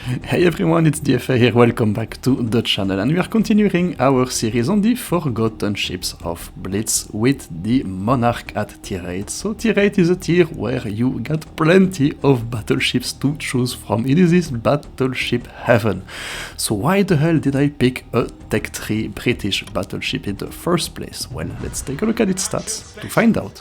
Hey everyone, it's DFA here, welcome back to the channel, and we are continuing our series on the Forgotten Ships of Blitz with the Monarch at tier 8. So tier 8 is a tier where you get plenty of battleships to choose from. It is this battleship heaven. So why the hell did I pick a Tech 3 British battleship in the first place? Well, let's take a look at its stats to find out.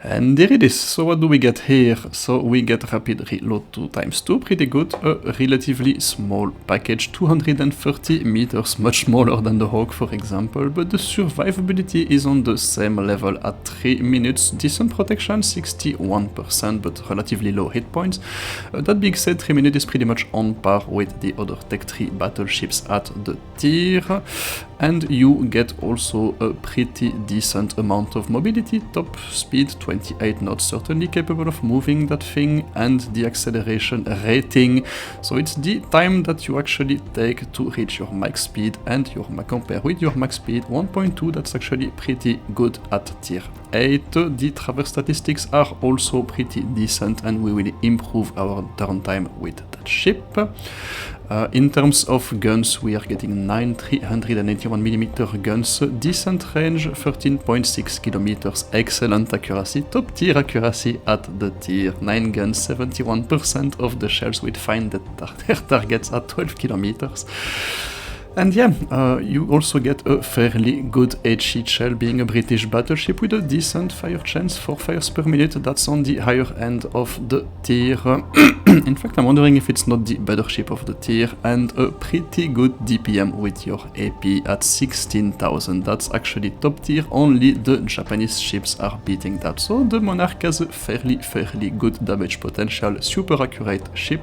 And there it is. So what do we get here? So we get rapid reload 2 times 2, pretty good. A relatively small package, 230 meters, much smaller than the Hawk for example, but the survivability is on the same level at 3 minutes. Decent protection, 61%, but relatively low hit points. That being said, 3 minutes is pretty much on par with the other Tech 3 battleships at the tier. And you get also a pretty decent amount of mobility, top speed 28 knots, certainly capable of moving that thing, and the acceleration rating, so it's the time that you actually take to reach your max speed, and your compare with your max speed 1.2, that's actually pretty good at tier 8. The traverse statistics are also pretty decent, and we will improve our downtime with that ship. In terms of guns, we are getting 9 381mm guns, decent range, 13.6 kilometers, excellent accuracy, top tier accuracy at the tier, 9 guns, 71% of the shells will find their targets at 12 kilometers. And yeah, you also get a fairly good HE shell, being a British battleship with a decent fire chance, 4 fires per minute, that's on the higher end of the tier. In fact, I'm wondering if it's not the better ship of the tier, and a pretty good DPM with your AP at 16,000, that's actually top tier, only the Japanese ships are beating that. So the Monarch has a fairly good damage potential, super accurate ship,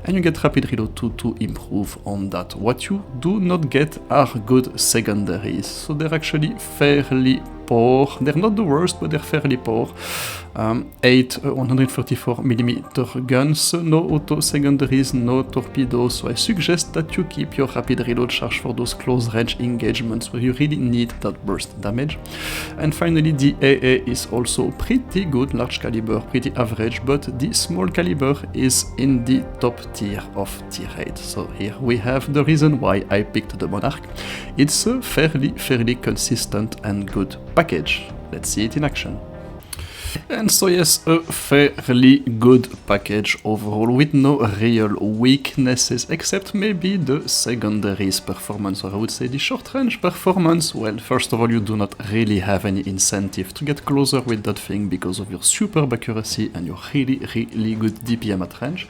and you get rapid reload 2 to improve on that. What you do not get are good secondaries, so they're actually fairly poor. They're not the worst, but they're fairly poor. 8 134mm guns, no auto secondaries, no torpedoes, so I suggest that you keep your rapid reload charge for those close range engagements where you really need that burst damage. And finally, the AA is also pretty good, large caliber, pretty average, but the small caliber is in the top tier of tier 8. So here we have the reason why I picked the Monarch. It's a fairly consistent and good package. Let's see it in action. And so yes, a fairly good package overall, with no real weaknesses, except maybe the secondaries performance, or I would say the short range performance. Well, first of all, you do not really have any incentive to get closer with that thing because of your superb accuracy and your really good DPM at range.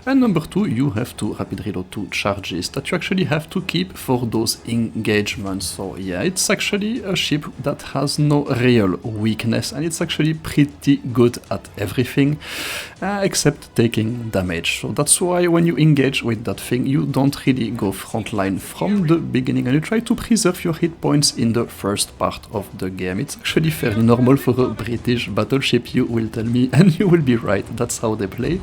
And number 2, you have to rapid reload 2 charges that you actually have to keep for those engagements. So yeah, it's actually a ship that has no real weakness, and it's actually pretty good at everything except taking damage. So that's why when you engage with that thing, you don't really go frontline from the beginning, and you try to preserve your hit points in the first part of the game. It's actually fairly normal for a British battleship, you will tell me, and you will be right, that's how they play.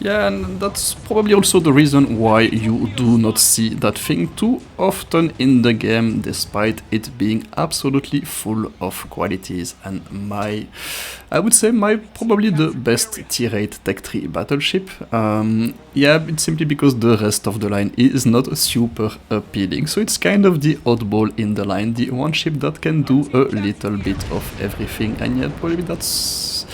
Yeah, and that's probably also the reason why you do not see that thing too often in the game, despite it being absolutely full of qualities. And I would say probably the best tier 8 Tech 3 battleship. Yeah, it's simply because the rest of the line is not super appealing. So it's kind of the oddball in the line, the one ship that can do a little bit of everything, and yet probably that's...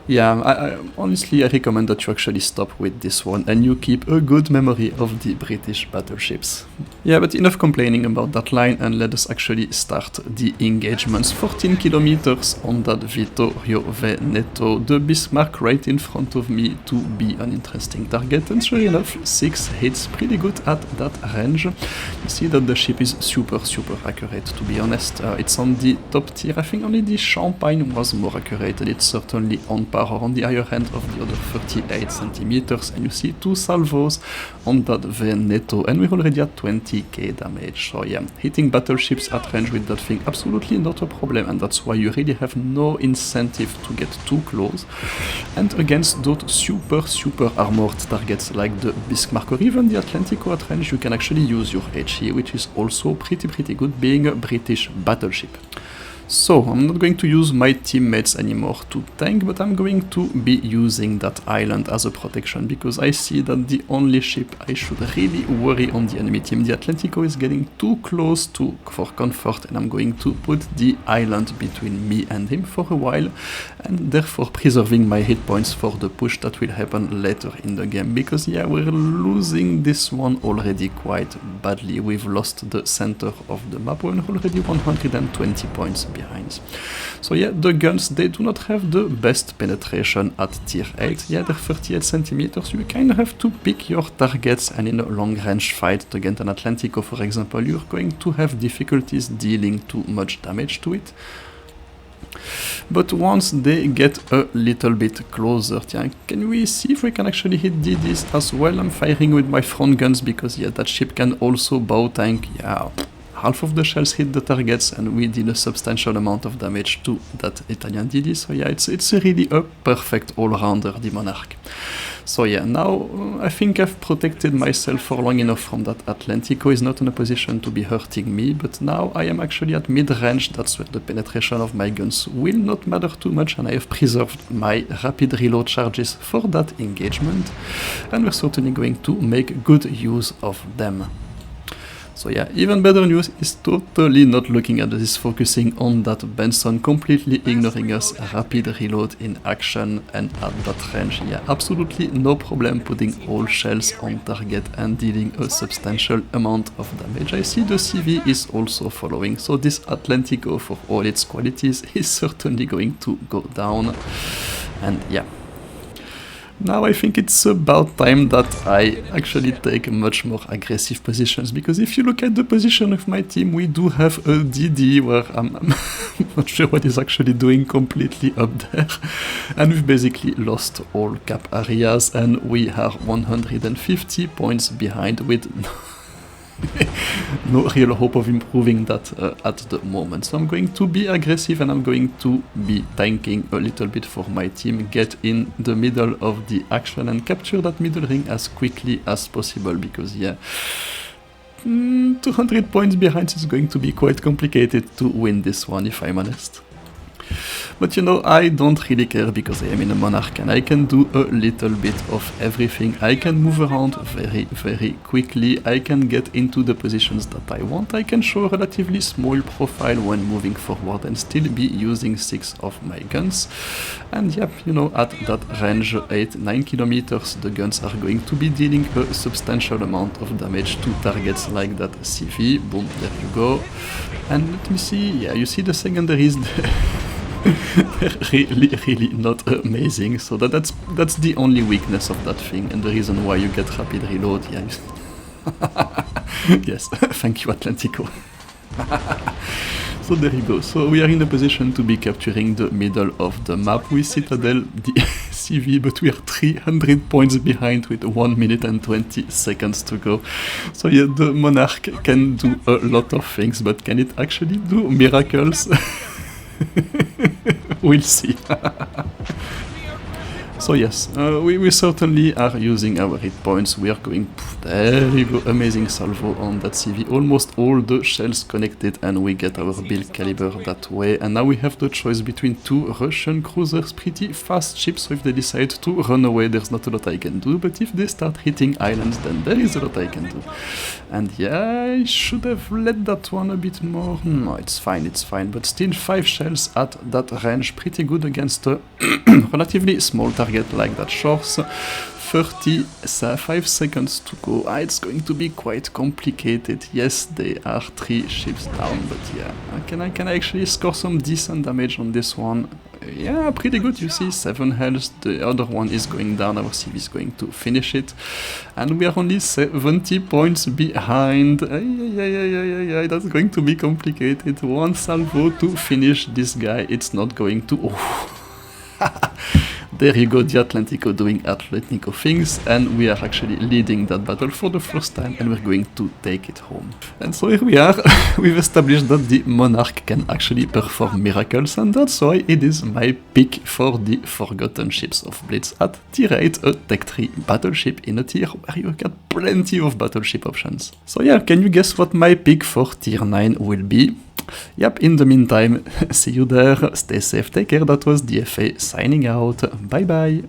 Yeah, honestly, I recommend that you actually stop with this one and you keep a good memory of the British battleships. Yeah, but enough complaining about that line, and let us actually start the engagements. 14 kilometers on that Vittorio Veneto, the Bismarck right in front of me to be an interesting target, and sure enough, 6 hits, pretty good at that range. You see that the ship is super accurate, to be honest. It's on the top tier. I think only the Champagne was more accurate, and it's certainly on par or on the higher end of the other 38 centimeters, and you see 2 salvos on that Veneto, and we're already at 20k damage. So yeah, hitting battleships at range with that thing, absolutely not a problem, and that's why you really have no incentive to get too close. And against those super armored targets like the Bismarck or even the Atlantico at range, you can actually use your HE, which is also pretty good, being a British battleship. So, I'm not going to use my teammates anymore to tank, but I'm going to be using that island as a protection, because I see that the only ship I should really worry on the enemy team, the Atlantico, is getting too close for comfort, and I'm going to put the island between me and him for a while, and therefore preserving my hit points for the push that will happen later in the game, because yeah, we're losing this one already quite badly. We've lost the center of the map, we're already 120 points behind. So yeah, the guns, they do not have the best penetration at tier 8. Yeah, they're 38 centimeters. You kind of have to pick your targets, and in a long range fight against an Atlantico, for example, you're going to have difficulties dealing too much damage to it. But once they get a little bit closer, yeah, can we see if we can actually hit DDs as well? I'm firing with my front guns because yeah, that ship can also bow tank. Yeah, half of the shells hit the targets and we did a substantial amount of damage to that Italian DD. So yeah, it's really a perfect all-rounder, the Monarch. So yeah, now I think I've protected myself for long enough from that. Atlantico is not in a position to be hurting me, but now I am actually at mid-range. That's where the penetration of my guns will not matter too much, and I have preserved my rapid reload charges for that engagement, and we're certainly going to make good use of them. So yeah, even better news is totally not looking at this, focusing on that Benson, completely ignoring us, rapid reload in action, and at that range, yeah, absolutely no problem putting all shells on target and dealing a substantial amount of damage. I see the CV is also following, so this Atlantico, for all its qualities, is certainly going to go down, and yeah. Now I think it's about time that I actually take much more aggressive positions, because if you look at the position of my team, we do have a DD where I'm not sure what he's actually doing completely up there, and we've basically lost all cap areas, and we are 150 points behind with no real hope of improving that at the moment. So I'm going to be aggressive, and I'm going to be tanking a little bit for my team, get in the middle of the action and capture that middle ring as quickly as possible, because yeah, 200 points behind is going to be quite complicated to win this one, if I'm honest. But you know, I don't really care, because I am in a Monarch and I can do a little bit of everything. I can move around very, very quickly. I can get into the positions that I want. I can show a relatively small profile when moving forward and still be using 6 of my guns. And yep, you know, at that range 8-9 kilometers, the guns are going to be dealing a substantial amount of damage to targets like that CV. Boom, there you go. And let me see, yeah, you see the secondaries there. They're really not amazing, so that's the only weakness of that thing, and the reason why you get rapid reload. Yeah. Yes, thank you, Atlantico. So there you go. So we are in a position to be capturing the middle of the map with Citadel, the CV, but we are 300 points behind with 1 minute and 20 seconds to go. So yeah, the Monarch can do a lot of things, but can it actually do miracles? We'll see. So yes, we certainly are using our hit points. We are going, there you go, amazing salvo on that CV, almost all the shells connected, and we get our build caliber that way. And now we have the choice between 2 Russian cruisers, pretty fast ships, so if they decide to run away, there's not a lot I can do, but if they start hitting islands, then there is a lot I can do. And yeah, I should have let that one a bit more. No, it's fine, but still 5 shells at that range, pretty good against a relatively small target like that shores. 35 seconds to go. It's going to be quite complicated. Yes, they are 3 ships down, but yeah, can I actually score some decent damage on this one? Yeah, pretty good. You see, 7 health. The other one is going down. Our CV is going to finish it, and we are only 70 points behind. Yeah, that's going to be complicated. 1 salvo to finish this guy. It's not going to. Oh. There you go, the Atlantico doing Atlantico things, and we are actually leading that battle for the first time, and we're going to take it home. And so here we are. We've established that the Monarch can actually perform miracles, and that's why it is my pick for the Forgotten Ships of Blitz at tier 8, a Tech 3 battleship in a tier where you get plenty of battleship options. So yeah, can you guess what my pick for tier 9 will be? Yep, in the meantime, see you there, stay safe, take care, that was DFA signing out, bye bye!